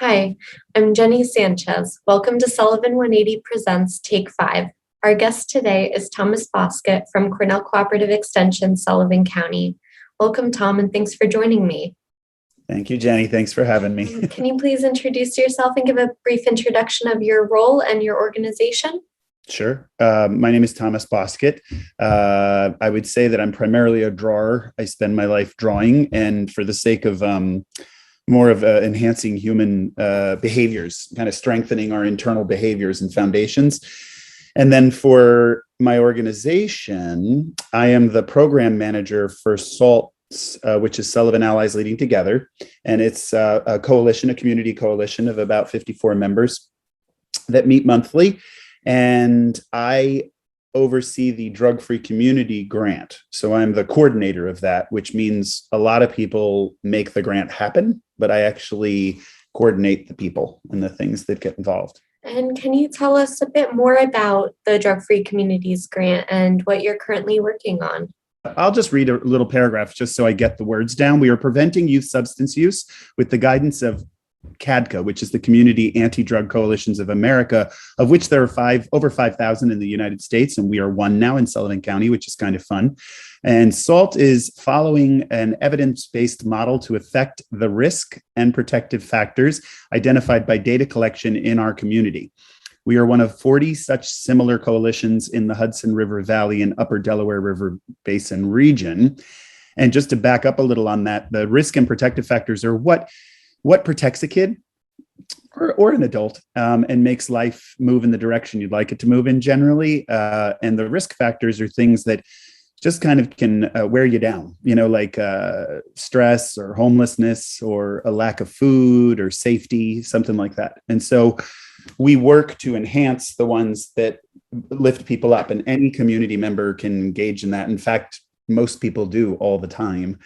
Hi, I'm Jenny Sanchez. Welcome to Sullivan 180 Presents Take 5. Our guest today is Thomas Bosket from Cornell Cooperative Extension, Sullivan County. Welcome, Tom, and thanks for joining me. Thank you, Jenny. Thanks for having me. Can you please introduce yourself and give a brief introduction of your role and your organization? Sure. My name is Thomas Bosket. I would say that I'm primarily a drawer. I spend my life drawing, and for the sake of more of enhancing human behaviors, kind of strengthening our internal behaviors and foundations. And then for my organization, I am the program manager for SALT, which is Sullivan Allies Leading Together. And it's a coalition, a community coalition of about 54 members that meet monthly. And I oversee the drug-free community grant. So I'm the coordinator of that, which means a lot of people make the grant happen, but I actually coordinate the people and the things that get involved. And can you tell us a bit more about the Drug Free Communities Grant and what you're currently working on? I'll just read a little paragraph just so I get the words down. We are preventing youth substance use with the guidance of CADCA, which is the Community Anti-Drug Coalitions of America, of which there are over 5,000 in the United States, and we are one now in Sullivan County, which is kind of fun. And SALT is following an evidence-based model to affect the risk and protective factors identified by data collection in our community. We are one of 40 such similar coalitions in the Hudson River Valley and Upper Delaware River Basin region. And just to back up a little on that, the risk and protective factors are what protects a kid or an adult and makes life move in the direction you'd like it to move in generally. And the risk factors are things that just kind of can wear you down, like stress or homelessness or a lack of food or safety, something like that. And so we work to enhance the ones that lift people up, and any community member can engage in that. In fact, most people do all the time.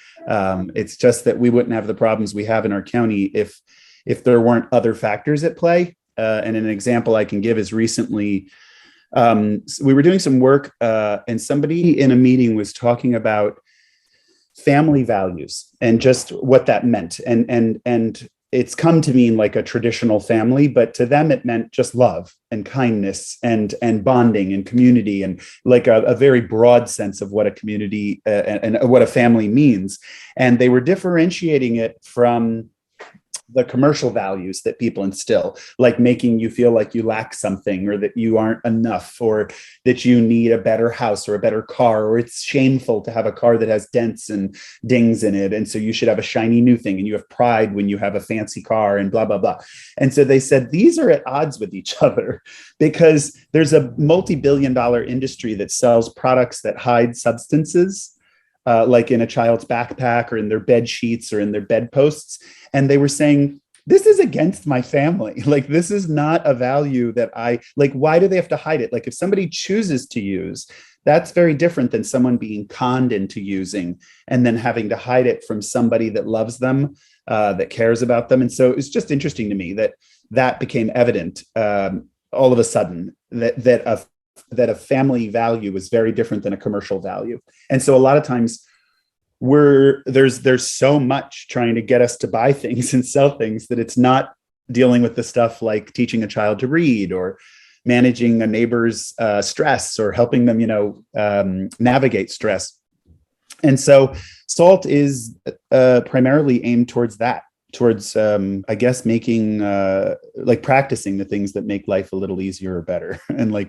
It's just that we wouldn't have the problems we have in our county if there weren't other factors at play. And an example I can give is recently, we were doing some work and somebody in a meeting was talking about family values and just what that meant. And it's come to mean like a traditional family, but to them it meant just love and kindness and bonding and community, and like a very broad sense of what a community and what a family means. And they were differentiating it from the commercial values that people instill, like making you feel like you lack something, or that you aren't enough, or that you need a better house or a better car, or it's shameful to have a car that has dents and dings in it, and so you should have a shiny new thing, and you have pride when you have a fancy car, and blah, blah, blah. And so they said these are at odds with each other because there's a multi-billion-dollar industry that sells products that hide substances, like in a child's backpack or in their bed sheets or in their bedposts. And they were saying, this is against my family. Like, this is not a value that why do they have to hide it? Like, if somebody chooses to use, that's very different than someone being conned into using and then having to hide it from somebody that loves them, that cares about them. And so it's just interesting to me that became evident all of a sudden, that a family value is very different than a commercial value. And so a lot of times there's so much trying to get us to buy things and sell things that it's not dealing with the stuff like teaching a child to read or managing a neighbor's stress or helping them, navigate stress. And so SALT is primarily aimed towards that, towards, I guess, making, practicing the things that make life a little easier or better, and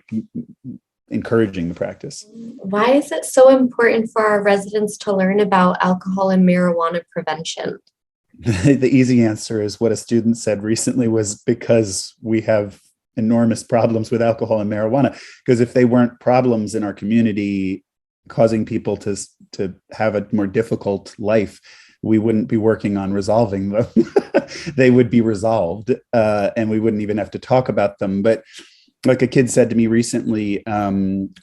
encouraging the practice. Why is it so important for our residents to learn about alcohol and marijuana prevention? The easy answer is what a student said recently was because we have enormous problems with alcohol and marijuana. Because if they weren't problems in our community causing people to have a more difficult life, we wouldn't be working on resolving them. They would be resolved, and we wouldn't even have to talk about them. But like a kid said to me recently,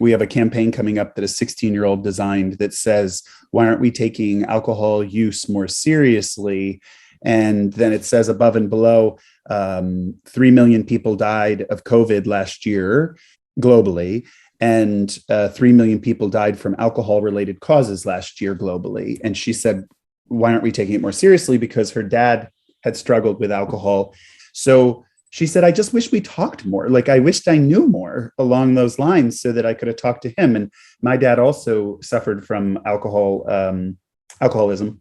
we have a campaign coming up that a 16-year-old designed that says, why aren't we taking alcohol use more seriously? And then it says above and below, 3 million people died of COVID last year globally, and 3 million people died from alcohol-related causes last year globally. And she said, why aren't we taking it more seriously? Because her dad had struggled with alcohol So she said, I just wish we talked more. Like, I wished I knew more along those lines so that I could have talked to him. And my dad also suffered from alcoholism.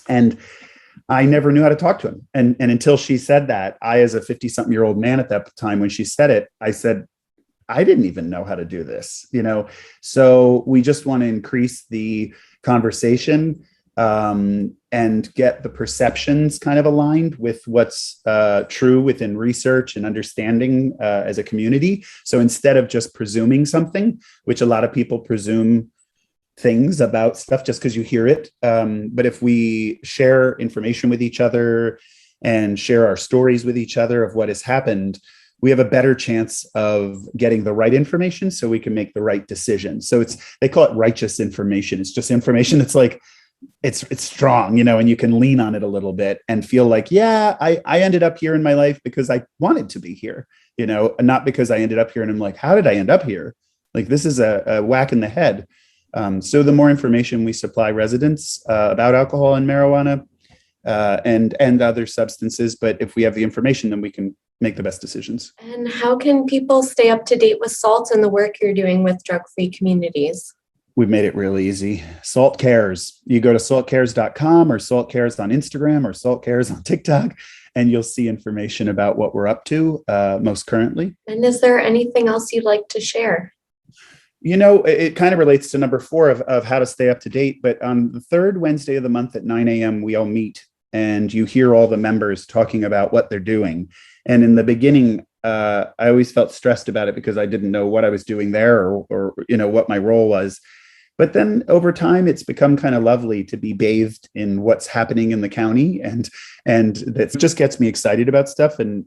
And I never knew how to talk to him. And until she said that, I, as a 50-something-year-old man at that time, when she said it, I said, I didn't even know how to do this, So we just want to increase the conversation and get the perceptions kind of aligned with what's true within research and understanding as a community. So instead of just presuming something, which a lot of people presume things about stuff just because you hear it. But if we share information with each other and share our stories with each other of what has happened, we have a better chance of getting the right information so we can make the right decision. So they call it righteous information. It's just information that's like, it's strong, and you can lean on it a little bit and feel like, yeah, I ended up here in my life because I wanted to be here, and not because I ended up here and I'm like, how did I end up here? Like, this is a whack in the head. So the more information we supply residents about alcohol and marijuana and other substances, but if we have the information, then we can make the best decisions. And how can people stay up to date with SALT and the work you're doing with drug-free communities? We've made it really easy. SALT Cares. You go to saltcares.com or SALT Cares on Instagram or SALT Cares on TikTok, and you'll see information about what we're up to most currently. And is there anything else you'd like to share? It kind of relates to number 4 of how to stay up to date. But on the third Wednesday of the month at 9 a.m., we all meet and you hear all the members talking about what they're doing. And in the beginning, I always felt stressed about it because I didn't know what I was doing there or what my role was. But then over time, it's become kind of lovely to be bathed in what's happening in the county. And that just gets me excited about stuff. And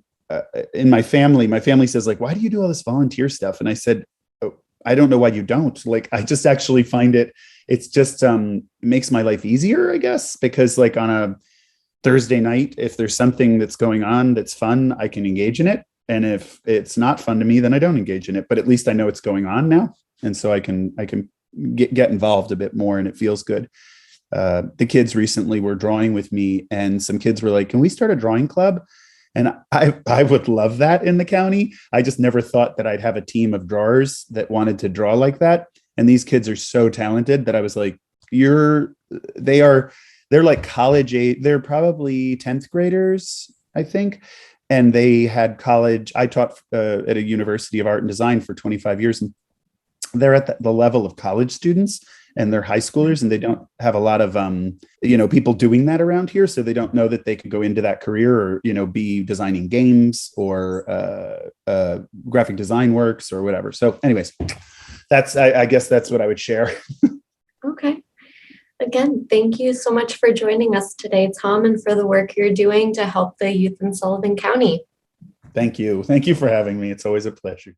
in my family says, like, why do you do all this volunteer stuff? And I said, oh, I don't know why you don't. Like, I just actually find it's just makes my life easier, I guess, because like on a Thursday night, if there's something that's going on that's fun, I can engage in it. And if it's not fun to me, then I don't engage in it. But at least I know it's going on now. And so I can get involved a bit more, and it feels good. The kids recently were drawing with me, and some kids were like, can we start a drawing club? And I would love that in the county. I just never thought that I'd have a team of drawers that wanted to draw like that. And these kids are so talented that I was like, they're like college age. They're probably 10th graders, I think. And they had college. I taught at a University of Art and Design for 25 years. And they're at the level of college students, and they're high schoolers, and they don't have a lot of, people doing that around here. So they don't know that they could go into that career or, be designing games or graphic design works or whatever. So anyways, I guess that's what I would share. Okay. Again, thank you so much for joining us today, Tom, and for the work you're doing to help the youth in Sullivan County. Thank you. Thank you for having me. It's always a pleasure.